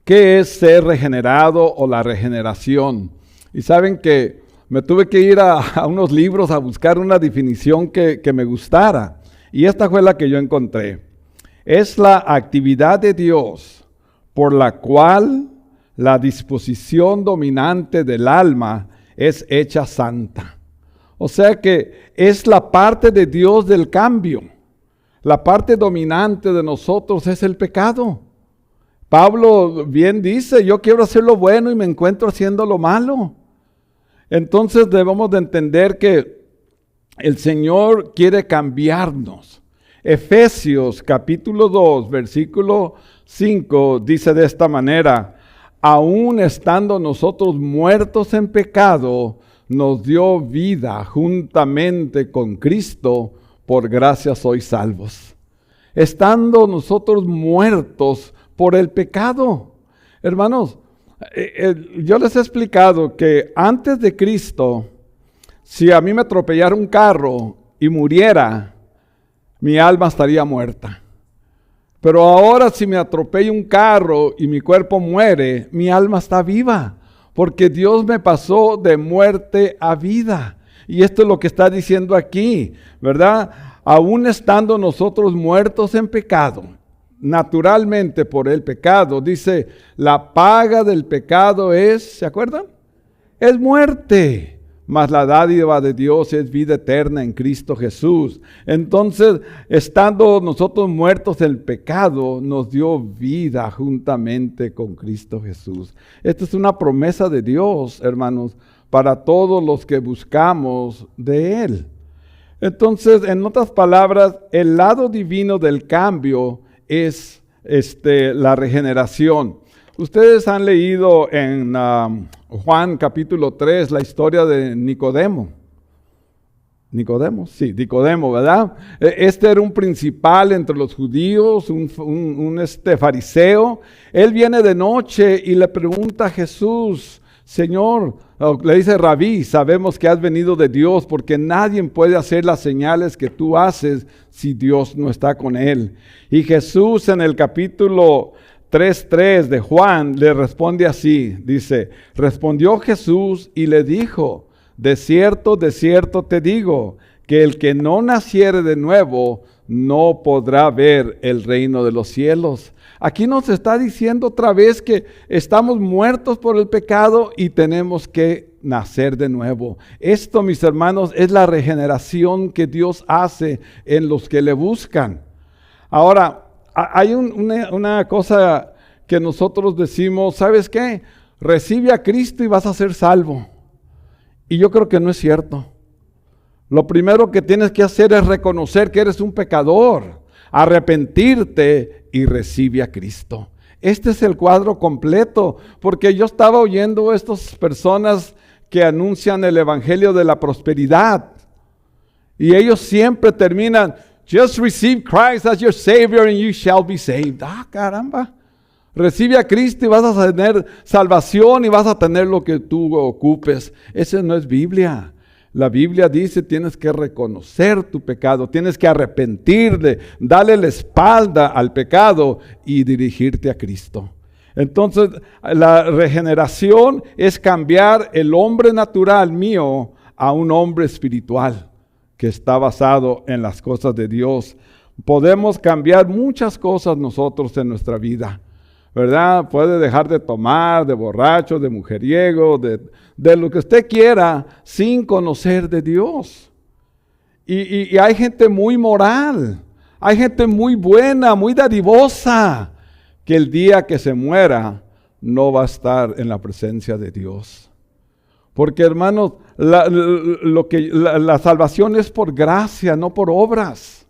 ¿Qué es ser regenerado o la regeneración? Y saben que me tuve que ir a unos libros a buscar una definición que me gustara. Y esta fue la que yo encontré. Es la actividad de Dios por la cual la disposición dominante del alma es hecha santa. O sea que es la parte de Dios del cambio. La parte dominante de nosotros es el pecado. Pablo bien dice, yo quiero hacer lo bueno y me encuentro haciendo lo malo. Entonces debemos de entender que el Señor quiere cambiarnos. Efesios capítulo 2, versículo 5 dice de esta manera: aún estando nosotros muertos en pecado, nos dio vida juntamente con Cristo, por gracia sois salvos. Estando nosotros muertos por el pecado. Hermanos, yo les he explicado que antes de Cristo, si a mí me atropellara un carro y muriera, mi alma estaría muerta. Pero ahora si me atropella un carro y mi cuerpo muere, mi alma está viva, porque Dios me pasó de muerte a vida. Y esto es lo que está diciendo aquí, ¿verdad? Aún estando nosotros muertos en pecado, naturalmente por el pecado, dice, la paga del pecado es, ¿se acuerdan? Es muerte, mas la dádiva de Dios es vida eterna en Cristo Jesús. Entonces, estando nosotros muertos en el pecado, nos dio vida juntamente con Cristo Jesús. Esta es una promesa de Dios, hermanos, para todos los que buscamos de Él. Entonces, en otras palabras, el lado divino del cambio es la regeneración. Ustedes han leído en Juan capítulo 3 la historia de Nicodemo. Nicodemo, ¿verdad? Este era un principal entre los judíos, un fariseo. Él viene de noche y le pregunta a Jesús, Señor, le dice, Rabí, sabemos que has venido de Dios, porque nadie puede hacer las señales que tú haces si Dios no está con él. Y Jesús en el capítulo 3:3 de Juan le responde así, dice, respondió Jesús y le dijo, de cierto te digo, que el que no naciere de nuevo no podrá ver el reino de los cielos. Aquí nos está diciendo otra vez que estamos muertos por el pecado y tenemos que nacer de nuevo. Esto, mis hermanos, es la regeneración que Dios hace en los que le buscan. Ahora, hay una cosa que nosotros decimos, ¿sabes qué? Recibe a Cristo y vas a ser salvo. Y yo creo que no es cierto. Lo primero que tienes que hacer es reconocer que eres un pecador, arrepentirte y recibe a Cristo. Este es el cuadro completo, porque yo estaba oyendo a estas personas que anuncian el evangelio de la prosperidad. Y ellos siempre terminan, just receive Christ as your Savior and you shall be saved. Ah, caramba. Recibe a Cristo y vas a tener salvación y vas a tener lo que tú ocupes. Esa no es Biblia. La Biblia dice, tienes que reconocer tu pecado, tienes que arrepentirte, darle la espalda al pecado y dirigirte a Cristo. Entonces, la regeneración es cambiar el hombre natural mío a un hombre espiritual que está basado en las cosas de Dios. Podemos cambiar muchas cosas nosotros en nuestra vida, ¿verdad? Puede dejar de tomar, de borracho, de mujeriego, de lo que usted quiera, sin conocer de Dios. Y hay gente muy moral, hay gente muy buena, muy dadivosa, que el día que se muera no va a estar en la presencia de Dios. Porque, hermanos, la salvación es por gracia, no por obras.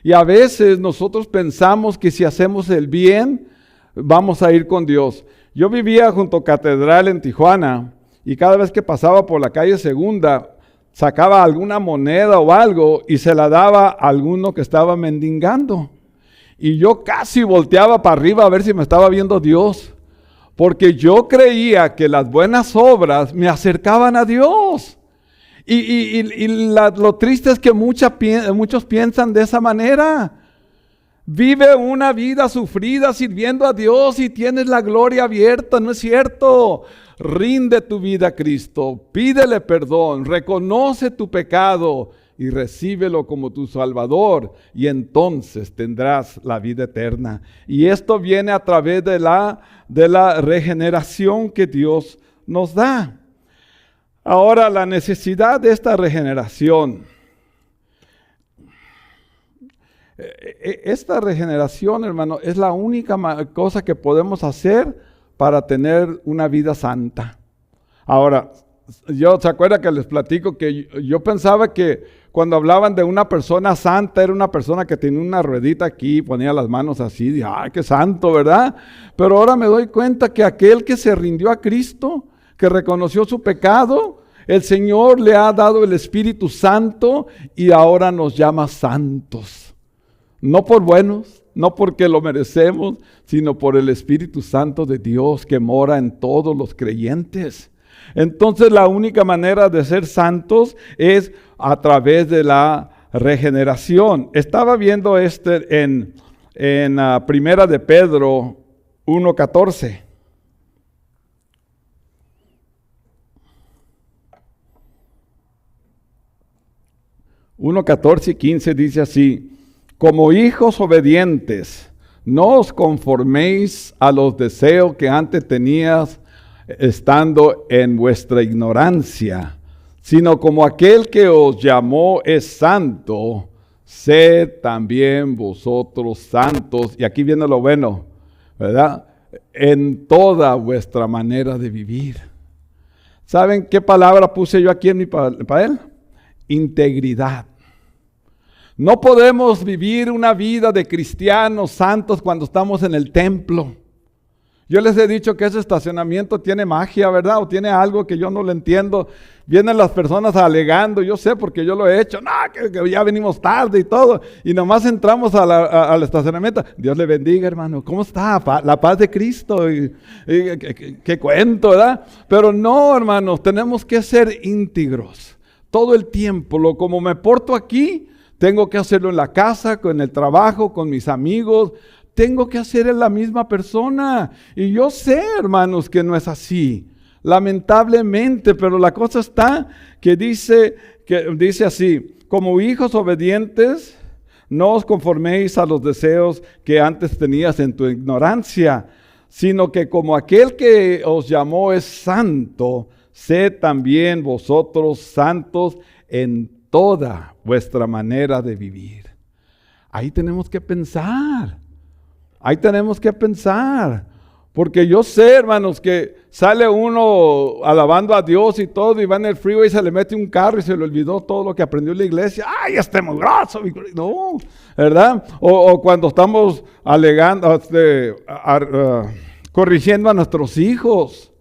Y a veces nosotros pensamos que si hacemos el bien, vamos a ir con Dios. Yo vivía junto a Catedral en Tijuana y cada vez que pasaba por la calle Segunda, sacaba alguna moneda o algo y se la daba a alguno que estaba mendigando. Y yo casi volteaba para arriba a ver si me estaba viendo Dios, porque yo creía que las buenas obras me acercaban a Dios. Lo triste es que muchos piensan de esa manera. Vive una vida sufrida sirviendo a Dios y tienes la gloria abierta, ¿no es cierto? Rinde tu vida a Cristo, pídele perdón, reconoce tu pecado y recíbelo como tu Salvador, y entonces tendrás la vida eterna. Y esto viene a través de la regeneración que Dios nos da. Ahora, la necesidad de esta regeneración. Esta regeneración, hermano, es la única cosa que podemos hacer para tener una vida santa. Ahora, ¿se acuerda que les platico que yo pensaba que cuando hablaban de una persona santa, era una persona que tenía una ruedita aquí, ponía las manos así, y ¡ay, qué santo!, ¿verdad? Pero ahora me doy cuenta que aquel que se rindió a Cristo, que reconoció su pecado, el Señor le ha dado el Espíritu Santo y ahora nos llama santos. No por buenos, no porque lo merecemos, sino por el Espíritu Santo de Dios que mora en todos los creyentes. Entonces la única manera de ser santos es a través de la regeneración. Estaba viendo en Primera de Pedro 1:14. 1:14 y 15 dice así: como hijos obedientes, no os conforméis a los deseos que antes tenías estando en vuestra ignorancia, sino como aquel que os llamó es santo, sed también vosotros santos. Y aquí viene lo bueno, ¿verdad? En toda vuestra manera de vivir. ¿Saben qué palabra puse yo aquí en mi papel? Integridad. No podemos vivir una vida de cristianos santos cuando estamos en el templo. Yo les he dicho que ese estacionamiento tiene magia, ¿verdad? O tiene algo que yo no lo entiendo. Vienen las personas alegando, yo sé porque yo lo he hecho, no, que ya venimos tarde y todo. Y nomás entramos al estacionamiento. Dios le bendiga, hermano. ¿Cómo está? La paz de Cristo. ¿Qué cuento, verdad? Pero no, hermanos, tenemos que ser íntegros. Todo el tiempo, como me porto aquí, tengo que hacerlo en la casa, en el trabajo, con mis amigos. Tengo que hacer en la misma persona. Y yo sé, hermanos, que no es así. Lamentablemente, pero la cosa está que dice así: como hijos obedientes, no os conforméis a los deseos que antes tenías en tu ignorancia, sino que como aquel que os llamó es santo, sed también vosotros santos en toda vuestra manera de vivir. Ahí tenemos que pensar. Ahí tenemos que pensar. Porque yo sé, hermanos, que sale uno alabando a Dios y todo, y va en el freeway y se le mete un carro y se le olvidó todo lo que aprendió en la iglesia. ¡Ay, este mugroso! No, ¿verdad? O cuando estamos alegando, corrigiendo a nuestros hijos.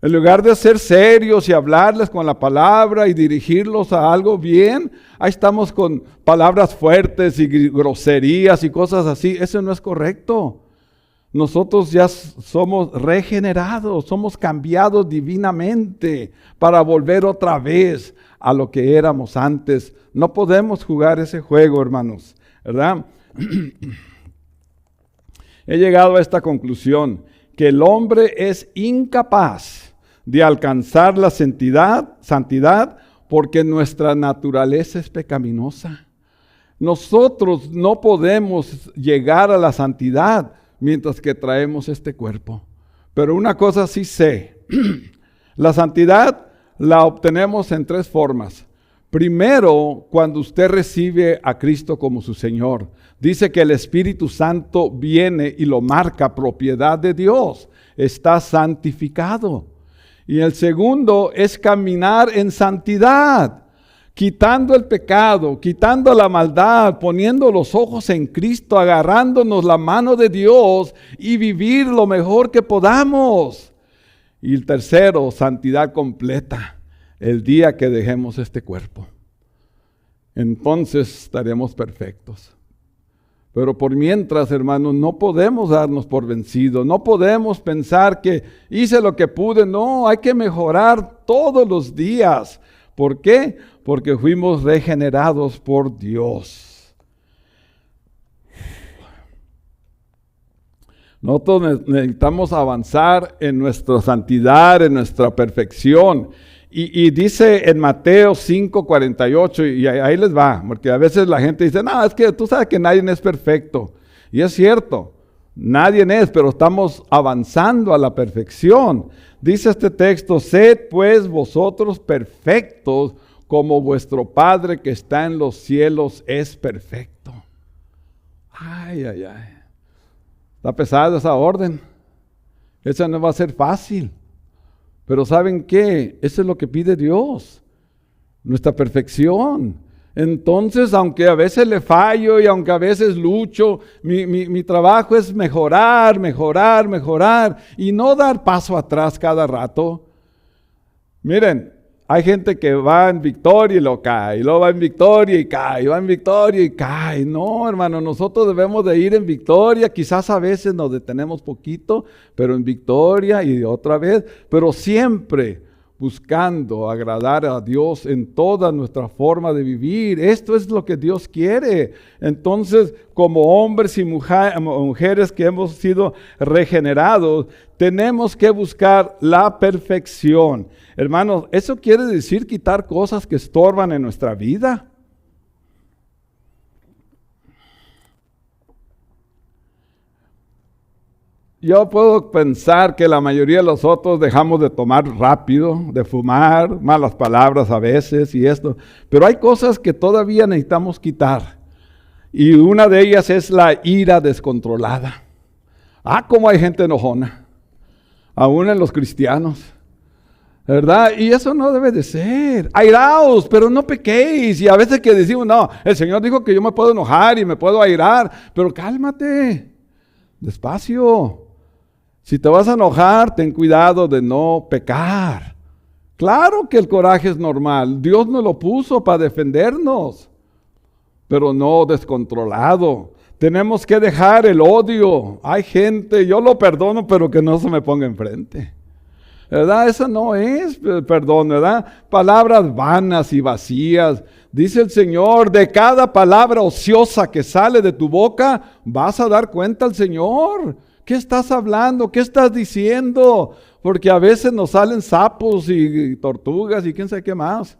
En lugar de ser serios y hablarles con la palabra y dirigirlos a algo bien, ahí estamos con palabras fuertes y groserías y cosas así. Eso no es correcto. Nosotros ya somos regenerados, somos cambiados divinamente para volver otra vez a lo que éramos antes. No podemos jugar ese juego, hermanos, ¿verdad? He llegado a esta conclusión, que el hombre es incapaz de alcanzar la santidad porque nuestra naturaleza es pecaminosa. Nosotros no podemos llegar a la santidad mientras que traemos este cuerpo. Pero una cosa sí sé, la santidad la obtenemos en 3 formas. Primero, cuando usted recibe a Cristo como su Señor. Dice que el Espíritu Santo viene y lo marca propiedad de Dios. Está santificado. Y el segundo es caminar en santidad, quitando el pecado, quitando la maldad, poniendo los ojos en Cristo, agarrándonos la mano de Dios y vivir lo mejor que podamos. Y el tercero, santidad completa, el día que dejemos este cuerpo. Entonces estaremos perfectos. Pero por mientras, hermanos, no podemos darnos por vencidos. No podemos pensar que hice lo que pude. No, hay que mejorar todos los días. ¿Por qué? Porque fuimos regenerados por Dios. Nosotros necesitamos avanzar en nuestra santidad, en nuestra perfección. Y dice en Mateo 5:48, y ahí les va, porque a veces la gente dice, no, es que tú sabes que nadie es perfecto. Y es cierto, nadie es, pero estamos avanzando a la perfección. Dice este texto, sed pues vosotros perfectos como vuestro Padre que está en los cielos es perfecto. Ay, ay, ay. Está pesada esa orden. Esa no va a ser fácil. Pero ¿saben qué? Eso es lo que pide Dios. Nuestra perfección. Entonces, aunque a veces le fallo y aunque a veces lucho, mi trabajo es mejorar, mejorar, mejorar y no dar paso atrás cada rato. Miren, hay gente que va en victoria y lo cae, y luego va en victoria y cae, y va en victoria y cae. No, hermano, nosotros debemos de ir en victoria. Quizás a veces nos detenemos poquito, pero en victoria y otra vez, pero siempre buscando agradar a Dios en toda nuestra forma de vivir. Esto es lo que Dios quiere. Entonces, como hombres y mujeres que hemos sido regenerados, tenemos que buscar la perfección. Hermanos, eso quiere decir quitar cosas que estorban en nuestra vida. Yo puedo pensar que la mayoría de nosotros dejamos de tomar rápido, de fumar, malas palabras a veces y esto, pero hay cosas que todavía necesitamos quitar. Y una de ellas es la ira descontrolada. Cómo hay gente enojona, aún en los cristianos, ¿verdad? Y eso no debe de ser. Airaos, pero no pequéis. Y a veces que decimos, no, el Señor dijo que yo me puedo enojar y me puedo airar, pero cálmate, despacio. Si te vas a enojar, ten cuidado de no pecar. Claro que el coraje es normal. Dios nos lo puso para defendernos, pero no descontrolado. Tenemos que dejar el odio. Hay gente, yo lo perdono, pero que no se me ponga enfrente. ¿Verdad? Eso no es perdón, ¿verdad? Palabras vanas y vacías. Dice el Señor, de cada palabra ociosa que sale de tu boca, vas a dar cuenta al Señor. ¿Qué estás hablando? ¿Qué estás diciendo? Porque a veces nos salen sapos y tortugas y quién sabe qué más.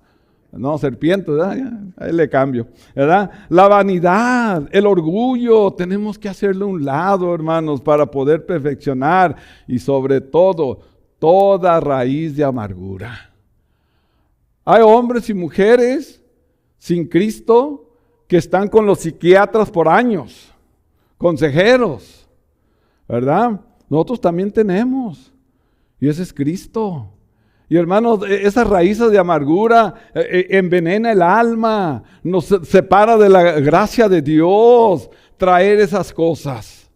No, serpientes, ¿verdad? Ahí le cambio, ¿verdad? La vanidad, el orgullo, tenemos que hacerlo a un lado, hermanos, para poder perfeccionar y sobre todo, toda raíz de amargura. Hay hombres y mujeres sin Cristo que están con los psiquiatras por años, consejeros, ¿verdad? Nosotros también tenemos, y ese es Cristo. Y hermanos, esas raíces de amargura envenena el alma, nos separa de la gracia de Dios, traer esas cosas.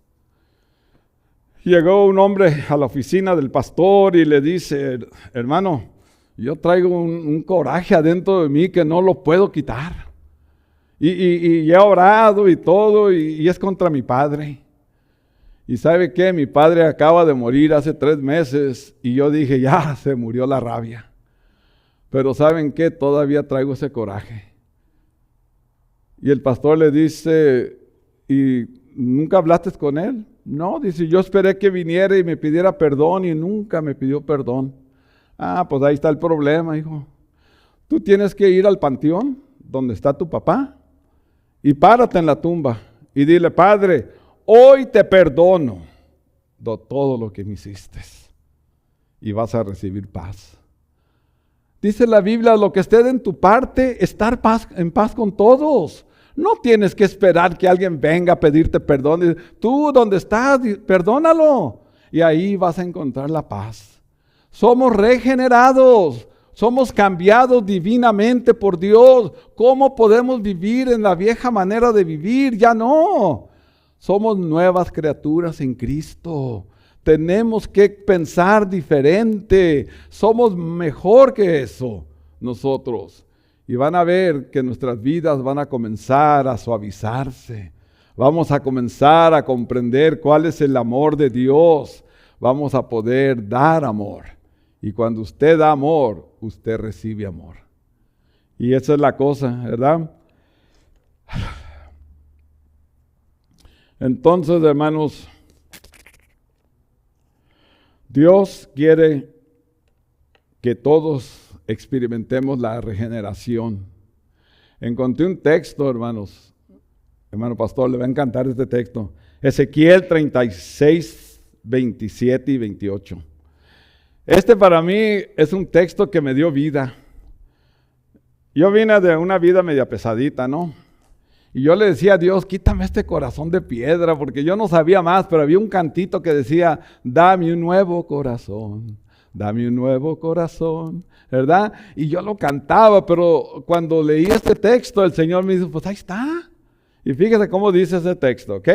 Llegó un hombre a la oficina del pastor y le dice, hermano, yo traigo un coraje adentro de mí que no lo puedo quitar. Y he orado y todo, y es contra mi padre. Y ¿sabe qué? Mi padre acaba de morir hace 3 meses y yo dije, ya se murió la rabia. Pero ¿saben qué? Todavía traigo ese coraje. Y el pastor le dice, ¿y nunca hablaste con él? No, dice, yo esperé que viniera y me pidiera perdón y nunca me pidió perdón. Pues ahí está el problema, hijo. Tú tienes que ir al panteón donde está tu papá y párate en la tumba y dile, Padre, hoy te perdono de todo lo que me hiciste y vas a recibir paz. Dice la Biblia, lo que esté en tu parte, estar en paz con todos. No tienes que esperar que alguien venga a pedirte perdón. Tú donde estás, perdónalo y ahí vas a encontrar la paz. Somos regenerados, somos cambiados divinamente por Dios. ¿Cómo podemos vivir en la vieja manera de vivir? Ya no. Somos nuevas criaturas en Cristo. Tenemos que pensar diferente. Somos mejor que eso nosotros. Y van a ver que nuestras vidas van a comenzar a suavizarse. Vamos a comenzar a comprender cuál es el amor de Dios. Vamos a poder dar amor. Y cuando usted da amor, usted recibe amor. Y esa es la cosa, ¿verdad? Entonces, hermanos, Dios quiere que todos experimentemos la regeneración. Encontré un texto, hermanos. Hermano pastor, le va a encantar este texto. Ezequiel 36, 27 y 28. Este para mí es un texto que me dio vida. Yo vine de una vida media pesadita, ¿no? Y yo le decía a Dios, quítame este corazón de piedra, porque yo no sabía más, pero había un cantito que decía, dame un nuevo corazón, dame un nuevo corazón, ¿verdad? Y yo lo cantaba, pero cuando leí este texto, el Señor me dijo, pues ahí está. Y fíjese cómo dice ese texto, ¿ok?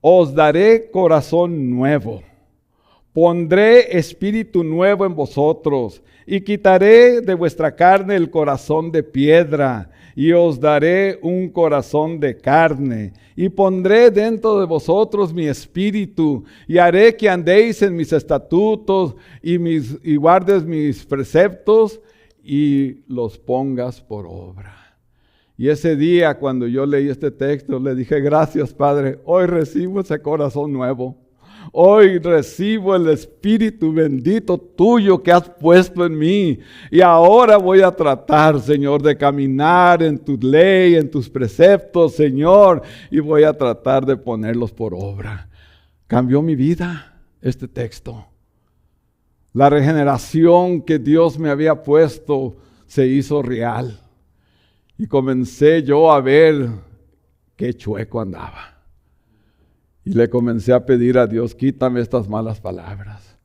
Os daré corazón nuevo, pondré espíritu nuevo en vosotros, y quitaré de vuestra carne el corazón de piedra, y os daré un corazón de carne, y pondré dentro de vosotros mi espíritu, y haré que andéis en mis estatutos, y guardes mis preceptos, y los pongas por obra. Y ese día, cuando yo leí este texto, le dije, gracias, Padre, hoy recibo ese corazón nuevo. Hoy recibo el Espíritu bendito tuyo que has puesto en mí. Y ahora voy a tratar, Señor, de caminar en tu ley, en tus preceptos, Señor. Y voy a tratar de ponerlos por obra. Cambió mi vida este texto. La regeneración que Dios me había puesto se hizo real. Y comencé yo a ver qué chueco andaba. Y le comencé a pedir a Dios, quítame estas malas palabras,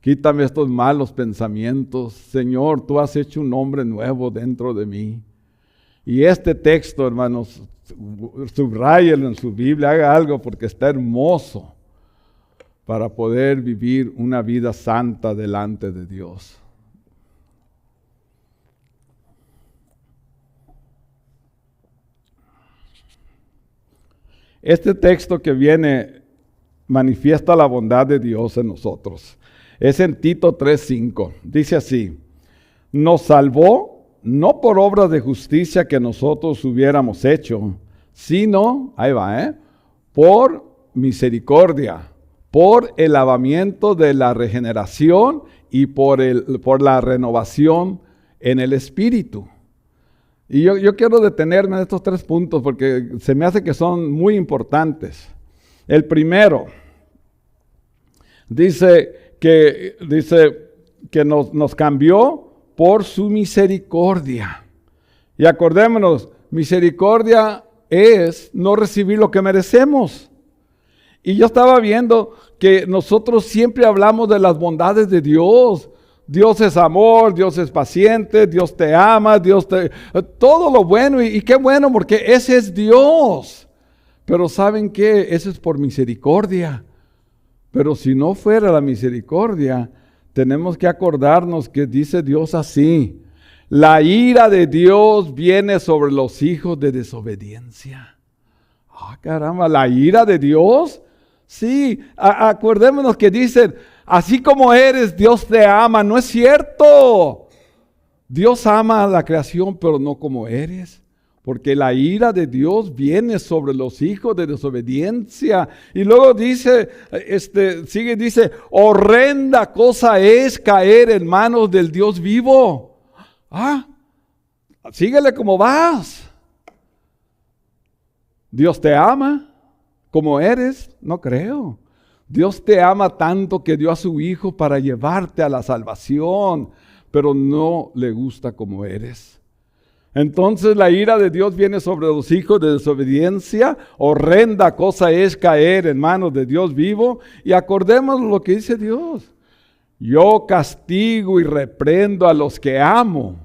quítame estos malos pensamientos. Señor, tú has hecho un hombre nuevo dentro de mí. Y este texto, hermanos, subráyelo en su Biblia, haga algo porque está hermoso para poder vivir una vida santa delante de Dios. Este texto que viene manifiesta la bondad de Dios en nosotros. Es en Tito 3:5. Dice así, nos salvó no por obras de justicia que nosotros hubiéramos hecho, sino, ahí va, por misericordia, por el lavamiento de la regeneración y por la renovación en el Espíritu. Y yo quiero detenerme en estos 3 puntos porque se me hace que son muy importantes. El primero, dice que nos cambió por su misericordia. Y acordémonos, misericordia es no recibir lo que merecemos. Y yo estaba viendo que nosotros siempre hablamos de las bondades de Dios. Dios es amor, Dios es paciente, Dios te ama, todo lo bueno y qué bueno porque ese es Dios. Pero ¿saben qué? Eso es por misericordia. Pero si no fuera la misericordia, tenemos que acordarnos que dice Dios así, la ira de Dios viene sobre los hijos de desobediencia. Ah, caramba, ¿la ira de Dios? Sí, acordémonos que dicen, así como eres, Dios te ama. No es cierto. Dios ama a la creación, pero no como eres. Porque la ira de Dios viene sobre los hijos de desobediencia. Y luego dice, dice, horrenda cosa es caer en manos del Dios vivo. Síguele como vas. Dios te ama como eres. No creo. Dios te ama tanto que dio a su Hijo para llevarte a la salvación, pero no le gusta como eres. Entonces la ira de Dios viene sobre los hijos de desobediencia. Horrenda cosa es caer en manos de Dios vivo. Y acordémonos lo que dice Dios. Yo castigo y reprendo a los que amo,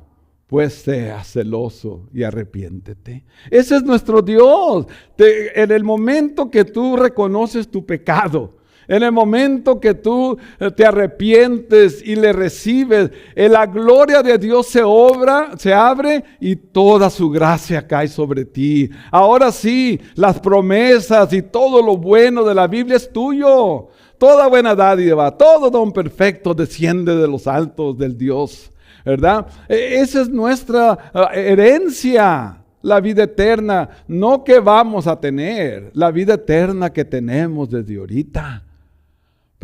pues sea celoso y arrepiéntete. Ese es nuestro Dios. En el momento que tú reconoces tu pecado, en el momento que tú te arrepientes y le recibes, la gloria de Dios se abre y toda su gracia cae sobre ti. Ahora sí, las promesas y todo lo bueno de la Biblia es tuyo. Toda buena dádiva, todo don perfecto desciende de los altos del Dios, ¿verdad? Esa es nuestra herencia. La vida eterna, no que vamos a tener, la vida eterna que tenemos desde ahorita.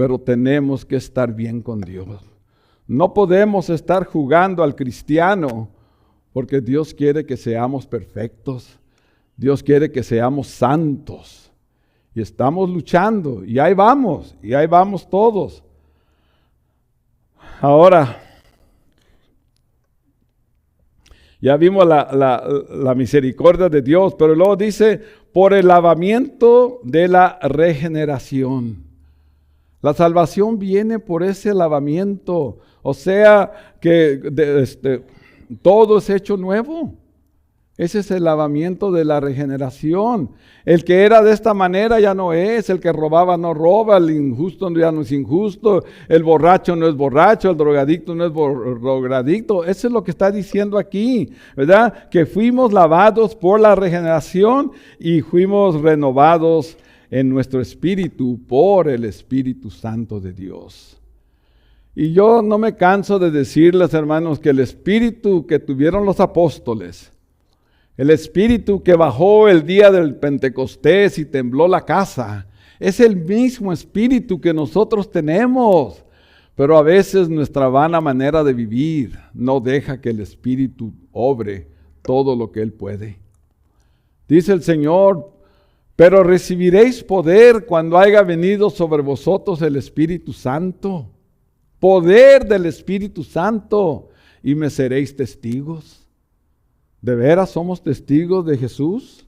pero tenemos que estar bien con Dios. No podemos estar jugando al cristiano, porque Dios quiere que seamos perfectos. Dios quiere que seamos santos. Y estamos luchando, y ahí vamos todos. Ahora, ya vimos la misericordia de Dios, pero luego dice, por el lavamiento de la regeneración. La salvación viene por ese lavamiento, o sea que todo es hecho nuevo. Ese es el lavamiento de la regeneración. El que era de esta manera ya no es, el que robaba no roba, el injusto ya no es injusto, el borracho no es borracho, el drogadicto no es drogadicto. Eso es lo que está diciendo aquí, ¿verdad? Que fuimos lavados por la regeneración y fuimos renovados en nuestro espíritu por el Espíritu Santo de Dios. Y yo no me canso de decirles, hermanos, que el espíritu que tuvieron los apóstoles, el espíritu que bajó el día del Pentecostés y tembló la casa, es el mismo espíritu que nosotros tenemos. Pero a veces nuestra vana manera de vivir no deja que el espíritu obre todo lo que él puede. Dice el Señor, pero recibiréis poder cuando haya venido sobre vosotros el Espíritu Santo. Poder del Espíritu Santo, y me seréis testigos. ¿De veras somos testigos de Jesús?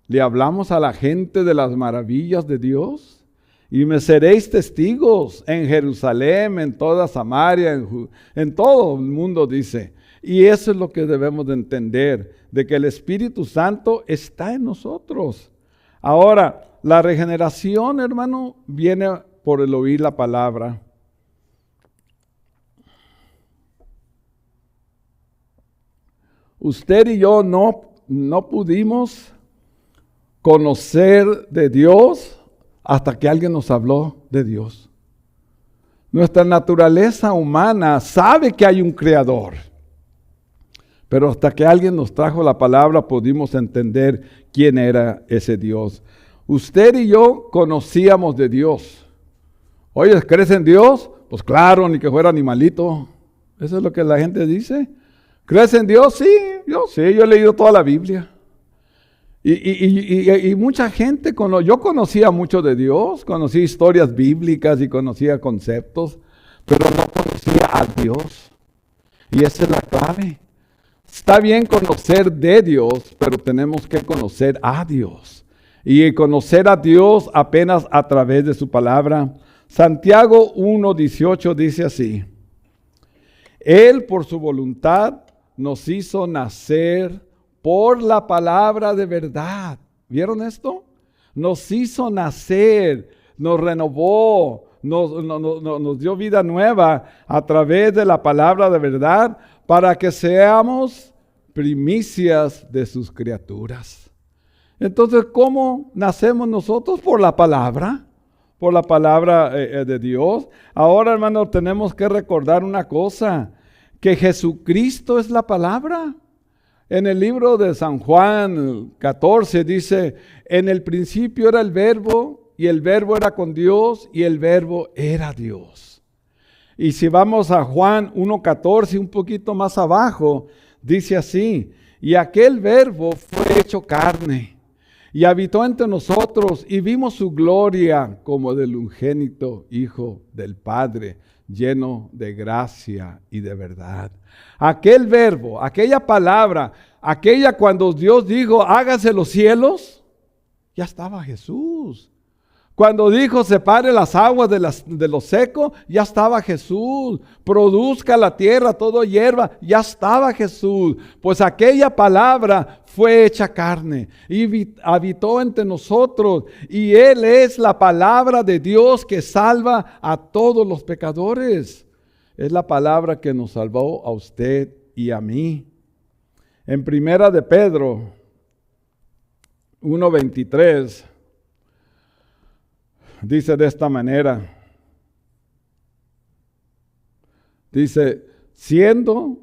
¿Le hablamos a la gente de las maravillas de Dios? Y me seréis testigos en Jerusalén, en toda Samaria, en todo el mundo, dice. Y eso es lo que debemos de entender, de que el Espíritu Santo está en nosotros. Ahora, la regeneración, hermano, viene por el oír la palabra. Usted y yo no pudimos conocer de Dios hasta que alguien nos habló de Dios. Nuestra naturaleza humana sabe que hay un creador, pero hasta que alguien nos trajo la palabra pudimos entender quién era ese Dios. Usted y yo conocíamos de Dios. Oye, ¿crees en Dios? Pues claro, ni que fuera animalito. Eso es lo que la gente dice. ¿Crees en Dios? Sí, yo he leído toda la Biblia. Y mucha gente, yo conocía mucho de Dios, conocía historias bíblicas y conocía conceptos, pero no conocía a Dios. Y esa es la clave. Está bien conocer de Dios, pero tenemos que conocer a Dios. Y conocer a Dios apenas a través de su palabra. Santiago 1:18 dice así: Él por su voluntad nos hizo nacer por la palabra de verdad. ¿Vieron esto? Nos hizo nacer, nos renovó, nos dio vida nueva a través de la palabra de verdad para que seamos primicias de sus criaturas. Entonces, ¿cómo nacemos nosotros? Por la palabra de Dios. Ahora, hermanos, tenemos que recordar una cosa, que Jesucristo es la palabra. En el libro de San Juan 14 dice, en el principio era el verbo, y el verbo era con Dios, y el verbo era Dios. Y si vamos a Juan 1:14, un poquito más abajo, dice así, y aquel verbo fue hecho carne, y habitó entre nosotros, y vimos su gloria como del unigénito Hijo del Padre, lleno de gracia y de verdad. Aquel verbo, aquella palabra, aquella cuando Dios dijo, hágase los cielos, ya estaba Jesús. Cuando dijo, separe las aguas de lo seco, ya estaba Jesús. Produzca la tierra todo hierba, ya estaba Jesús. Pues aquella palabra fue hecha carne y habitó entre nosotros. Y Él es la palabra de Dios que salva a todos los pecadores. Es la palabra que nos salvó a usted y a mí. En Primera de Pedro 1:23 dice de esta manera, dice, siendo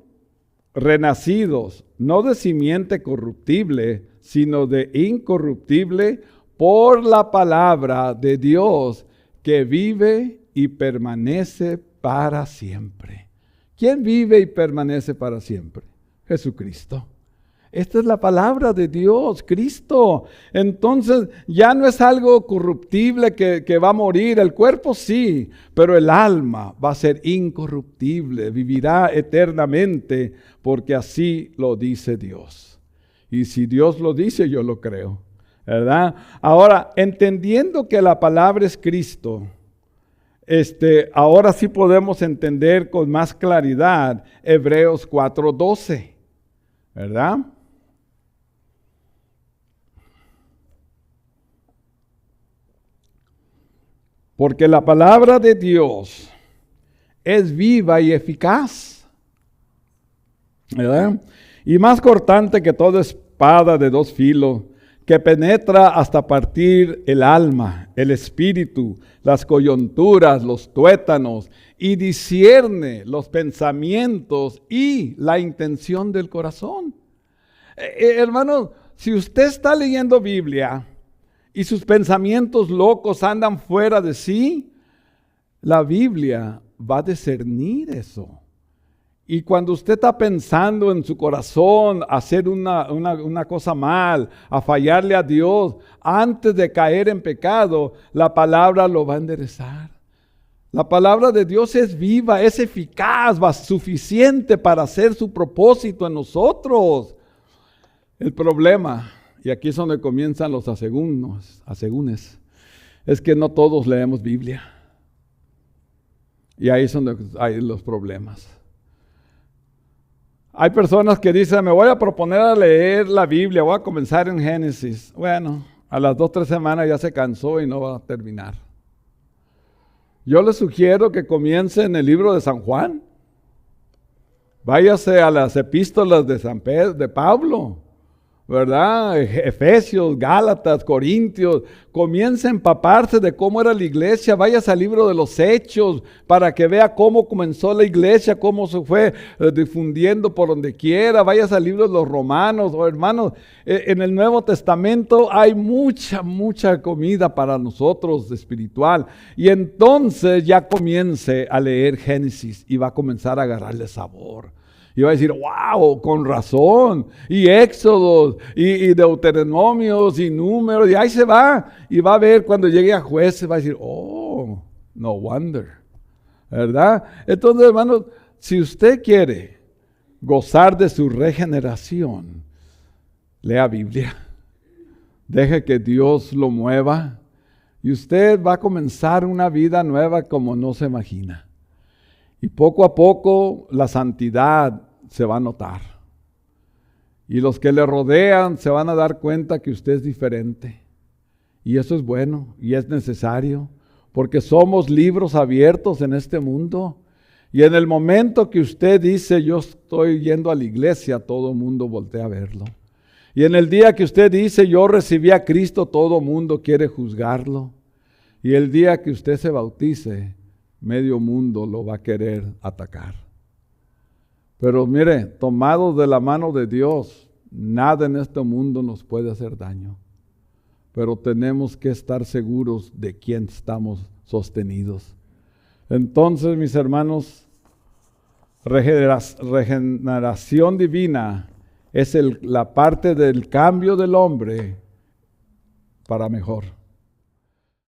renacidos, no de simiente corruptible, sino de incorruptible, por la palabra de Dios, que vive y permanece para siempre. ¿Quién vive y permanece para siempre? Jesucristo. Esta es la palabra de Dios, Cristo. Entonces ya no es algo corruptible que va a morir. El cuerpo sí, pero el alma va a ser incorruptible, vivirá eternamente, porque así lo dice Dios. Y si Dios lo dice, yo lo creo, ¿verdad? Ahora, entendiendo que la palabra es Cristo, ahora sí podemos entender con más claridad Hebreos 4:12, ¿verdad? Porque la palabra de Dios es viva y eficaz, ¿verdad? Y más cortante que toda espada de dos filos, que penetra hasta partir el alma, el espíritu, las coyunturas, los tuétanos, y discierne los pensamientos y la intención del corazón. Hermanos, si usted está leyendo Biblia y sus pensamientos locos andan fuera de sí, la Biblia va a discernir eso. Y cuando usted está pensando en su corazón hacer una cosa mal, a fallarle a Dios, antes de caer en pecado, la palabra lo va a enderezar. La palabra de Dios es viva, es eficaz, va suficiente para hacer su propósito en nosotros. El problema, y aquí es donde comienzan los asegúnes, es que no todos leemos Biblia. Y ahí son donde hay los problemas. Hay personas que dicen, me voy a proponer a leer la Biblia, voy a comenzar en Génesis. Bueno, a las 2 o 3 semanas ya se cansó y no va a terminar. Yo les sugiero que comience en el libro de San Juan. Váyase a las epístolas de Pablo, ¿verdad? Efesios, Gálatas, Corintios. Comience a empaparse de cómo era la iglesia. Váyase al libro de los Hechos para que vea cómo comenzó la iglesia, cómo se fue difundiendo por donde quiera. Váyase al libro de los Romanos. Hermanos, en el Nuevo Testamento hay mucha comida para nosotros espiritual. Y entonces ya comience a leer Génesis y va a comenzar a agarrarle sabor. Y va a decir, wow, con razón. Y Éxodos, y Deuteronomios, y Números, y ahí se va. Y va a ver cuando llegue a Jueces, va a decir, oh, no wonder. ¿Verdad? Entonces, hermanos, si usted quiere gozar de su regeneración, lea Biblia. Deje que Dios lo mueva. Y usted va a comenzar una vida nueva como no se imagina. Y poco a poco la santidad se va a notar. Y los que le rodean se van a dar cuenta que usted es diferente. Y eso es bueno y es necesario, porque somos libros abiertos en este mundo. Y en el momento que usted dice, yo estoy yendo a la iglesia, todo el mundo voltea a verlo. Y en el día que usted dice, yo recibí a Cristo, todo el mundo quiere juzgarlo. Y el día que usted se bautice, medio mundo lo va a querer atacar. Pero mire, tomados de la mano de Dios, nada en este mundo nos puede hacer daño. Pero tenemos que estar seguros de quién estamos sostenidos. Entonces, mis hermanos, regeneración divina es la parte del cambio del hombre para mejor.